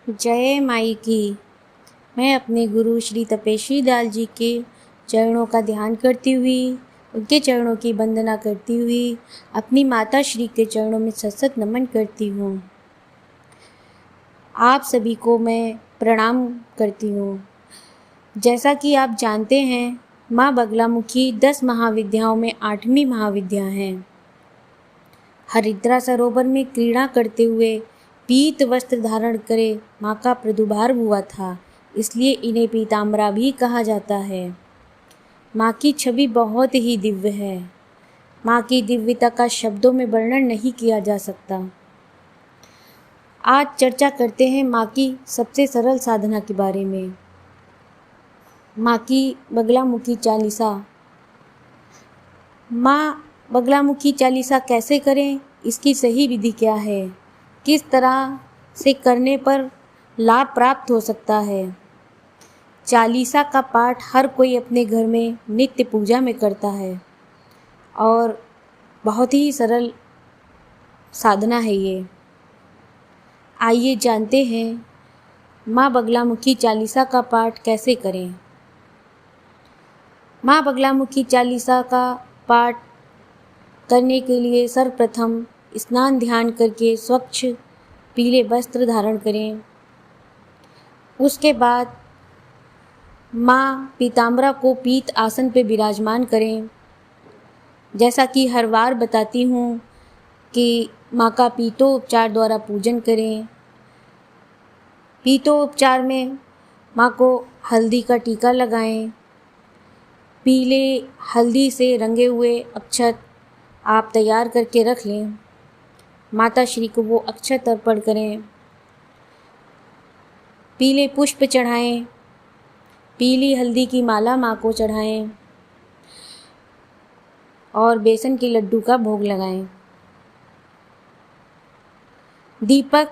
जय माई की। मैं अपने गुरु श्री तपेश्वरी दास जी के चरणों का ध्यान करती हुई, उनके चरणों की वंदना करती हुई अपनी माता श्री के चरणों में सतसत नमन करती हूँ। आप सभी को मैं प्रणाम करती हूँ। जैसा कि आप जानते हैं, माँ बगलामुखी 10 महाविद्याओं में 8वीं महाविद्या है। हरिद्रा सरोवर में क्रीड़ा करते हुए पीत वस्त्र धारण करे माँ का प्रादुर्भाव हुआ था, इसलिए इन्हें पीताम्बरा भी कहा जाता है। माँ की छवि बहुत ही दिव्य है। माँ की दिव्यता का शब्दों में वर्णन नहीं किया जा सकता। आज चर्चा करते हैं माँ की सबसे सरल साधना के बारे में। माँ की बगलामुखी चालीसा। माँ बगलामुखी चालीसा कैसे करें, इसकी सही विधि क्या है, किस तरह से करने पर लाभ प्राप्त हो सकता है। चालीसा का पाठ हर कोई अपने घर में नित्य पूजा में करता है और बहुत ही सरल साधना है ये। आइए जानते हैं माँ बगलामुखी चालीसा का पाठ कैसे करें। माँ बगलामुखी चालीसा का पाठ करने के लिए सर्वप्रथम स्नान ध्यान करके स्वच्छ पीले वस्त्र धारण करें। उसके बाद माँ पीताम्बरा को पीत आसन पर विराजमान करें। जैसा कि हर बार बताती हूँ कि माँ का पीतोपचार द्वारा पूजन करें। पीतोपचार में माँ को हल्दी का टीका लगाएं। पीले हल्दी से रंगे हुए अक्षत आप तैयार करके रख लें। माता श्री को वो अक्षत अर्पण करें। पीले पुष्प चढ़ाएं। पीली हल्दी की माला माँ को चढ़ाएं और बेसन के लड्डू का भोग लगाएं। दीपक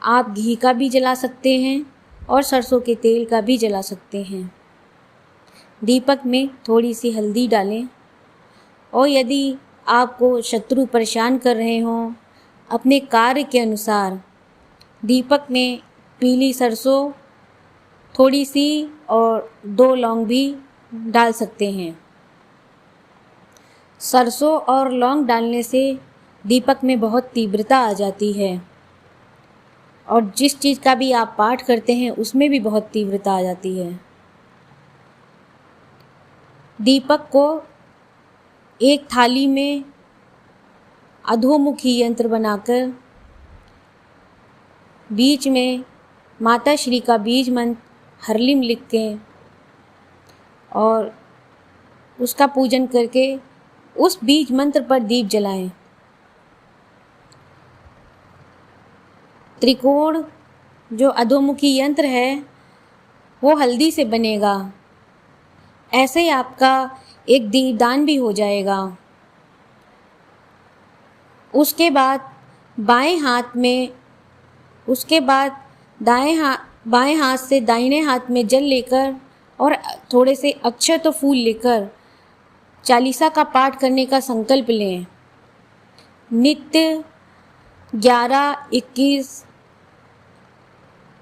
आप घी का भी जला सकते हैं और सरसों के तेल का भी जला सकते हैं। दीपक में थोड़ी सी हल्दी डालें और यदि आपको शत्रु परेशान कर रहे हों, अपने कार्य के अनुसार दीपक में पीली सरसों थोड़ी सी और 2 लौंग भी डाल सकते हैं। सरसों और लौंग डालने से दीपक में बहुत तीव्रता आ जाती है और जिस चीज़ का भी आप पाठ करते हैं उसमें भी बहुत तीव्रता आ जाती है। दीपक को एक थाली में अधोमुखी यंत्र बनाकर बीच में माता श्री का बीज मंत्र हरलिम लिख के और उसका पूजन करके उस बीज मंत्र पर दीप जलाएं। त्रिकोण जो अधोमुखी यंत्र है वो हल्दी से बनेगा। ऐसे ही आपका एक दीपदान भी हो जाएगा। उसके बाद बाएं हाथ से दाहिने हाथ में जल लेकर और थोड़े से अक्षत और फूल लेकर चालीसा का पाठ करने का संकल्प लें। नित्य 11, 21,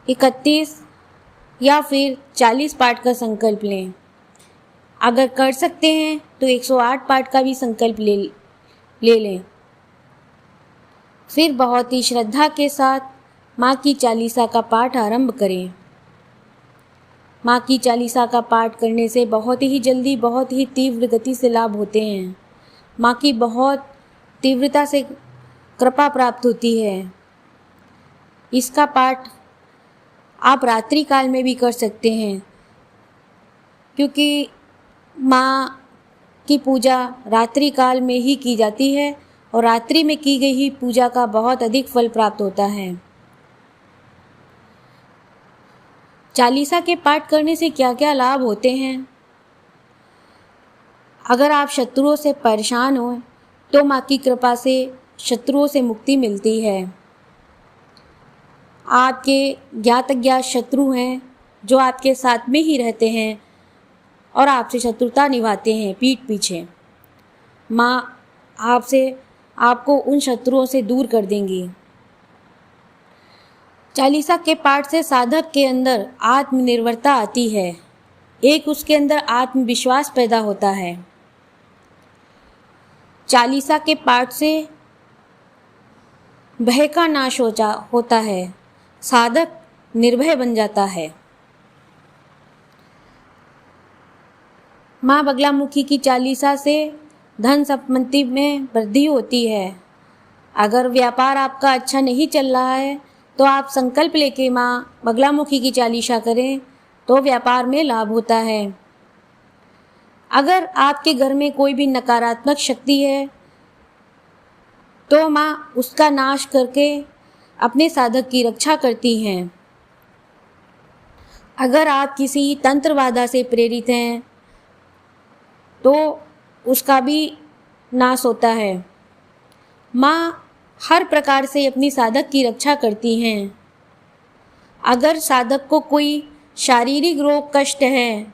31 या फिर 40 पाठ का संकल्प लें। अगर कर सकते हैं तो 108 पाठ का भी संकल्प ले लें। फिर बहुत ही श्रद्धा के साथ माँ की चालीसा का पाठ आरंभ करें। माँ की चालीसा का पाठ करने से बहुत ही जल्दी, बहुत ही तीव्र गति से लाभ होते हैं। माँ की बहुत तीव्रता से कृपा प्राप्त होती है। इसका पाठ आप रात्रि काल में भी कर सकते हैं, क्योंकि माँ की पूजा रात्रि काल में ही की जाती है और रात्रि में की गई ही पूजा का बहुत अधिक फल प्राप्त होता है। चालीसा के पाठ करने से क्या क्या लाभ होते हैं। अगर आप शत्रुओं से परेशान हो तो माँ की कृपा से शत्रुओं से मुक्ति मिलती है। आपके ज्ञात अज्ञात शत्रु हैं जो आपके साथ में ही रहते हैं और आपसे शत्रुता निभाते हैं पीठ पीछे, माँ आपको उन शत्रुओं से दूर कर देंगी। चालीसा के पाठ से साधक के अंदर आत्मनिर्भरता आती है, एक उसके अंदर आत्मविश्वास पैदा होता है। चालीसा के पाठ से भय का नाश होता है, साधक निर्भय बन जाता है। माँ बगलामुखी की चालीसा से धन संपत्ति में वृद्धि होती है। अगर व्यापार आपका अच्छा नहीं चल रहा है तो आप संकल्प लेके माँ बगलामुखी की चालीसा करें तो व्यापार में लाभ होता है। अगर आपके घर में कोई भी नकारात्मक शक्ति है तो माँ उसका नाश करके अपने साधक की रक्षा करती हैं। अगर आप किसी तंत्र बाधा से प्रेरित हैं तो उसका भी नाश होता है। माँ हर प्रकार से अपनी साधक की रक्षा करती हैं। अगर साधक को कोई शारीरिक रोग कष्ट है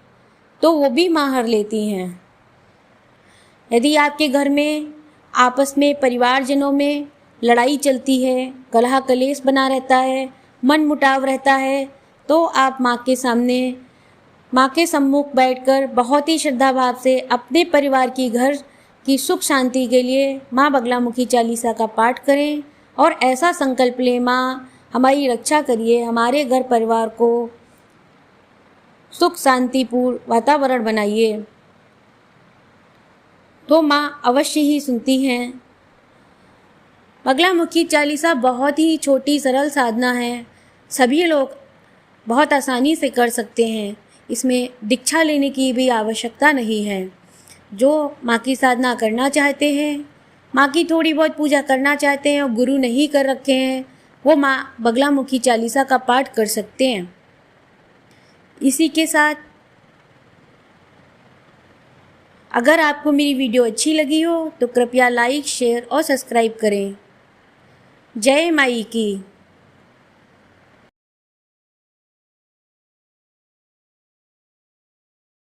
तो वो भी माँ हर लेती हैं। यदि आपके घर में आपस में परिवारजनों में लड़ाई चलती है, कलह कलेश बना रहता है, मन मुटाव रहता है, तो आप माँ के सामने, माँ के सम्मुख बैठकर बहुत ही श्रद्धा भाव से अपने परिवार की घर की सुख शांति के लिए माँ बगलामुखी चालीसा का पाठ करें और ऐसा संकल्प लें, माँ हमारी रक्षा करिए, हमारे घर परिवार को सुख शांतिपूर्ण वातावरण बनाइए। तो माँ अवश्य ही सुनती हैं। बगलामुखी चालीसा बहुत ही छोटी सरल साधना है, सभी लोग बहुत आसानी से कर सकते हैं। इसमें दीक्षा लेने की भी आवश्यकता नहीं है। जो माँ की साधना करना चाहते हैं, माँ की थोड़ी बहुत पूजा करना चाहते हैं और गुरु नहीं कर रखे हैं, वो माँ बगलामुखी चालीसा का पाठ कर सकते हैं। इसी के साथ अगर आपको मेरी वीडियो अच्छी लगी हो तो कृपया लाइक, शेयर और सब्सक्राइब करें। जय माई की।